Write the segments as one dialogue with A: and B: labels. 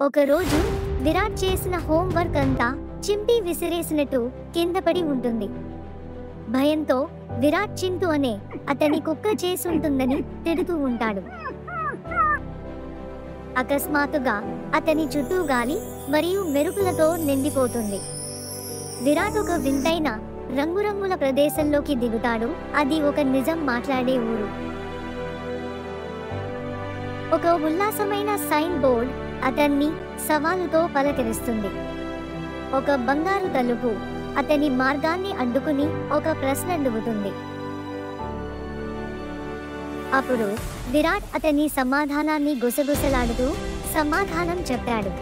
A: ఒకరోజు విరాట్ చేసిన హోంవర్క్ అంతా చింపి విసిరేసినట్టు కింద పడి ఉంటుంది. భయంతో విరాట్ చింటూ అనే అతని కుక్క చేసుంటుందని తిడుతూ ఉంటాడు. అకస్మాత్తుగా అతని చుట్టూ గాలి మరియు మెరుపులతో నిండిపోతుంది. విరాట్ ఒక వింతైన రంగురంగుల ప్రదేశంలోకి దిగుతాడు. అది ఒక నిజం మాట్లాడే ఊరు. ఒక ఉల్లాసమైన సైన్ బోర్డ్ అతన్ని సవాలుతో పలకరిస్తుంది. ఒక బంగారు తలుపు అతని మార్గాన్ని అడ్డుకుని ఒక ప్రశ్న అడుగుతుంది. అప్పుడు విరాట్ అతని సమాధానాన్ని గుసగుసలాడుతూ సమాధానం చెప్పాడు.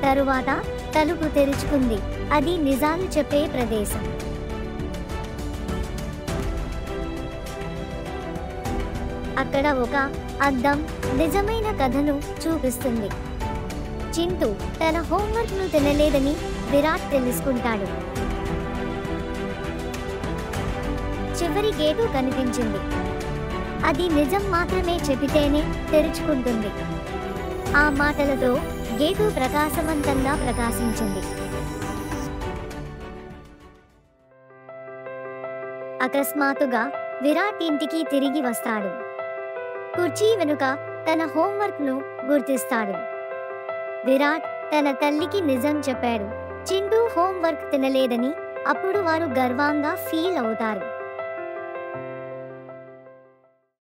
A: తరువాత తలుపు తెరుచుకుంది. అది నిజాలు చెప్పే ప్రదేశం. అక్కడ ఒక అద్దం నిజమైన కథను చూపిస్తుంది. చింటూ తన హోంవర్క్ ను తినలేదని విరాట్ తెలుసుకుంటాడు. చివరి గేటు కనిపించింది. అది నిజం మాత్రమే చెబితేనే తెరుచుకుంటుంది. ఆ మాటలతో గేటు ప్రకాశవంతంగా ప్రకాశించింది. అకస్మాత్తుగా విరాట్ ఇంటికి తిరిగి వస్తాడు. కుర్చీ వెనుక తన హోంవర్క్ ను గుర్తిస్తాడు. విరాట్ తన తల్లికి నిజం చెప్పాడు. చింటూ హోంవర్క్ తినలేదని. అప్పుడు వారు గర్వంగా ఫీల్ అవుతారు.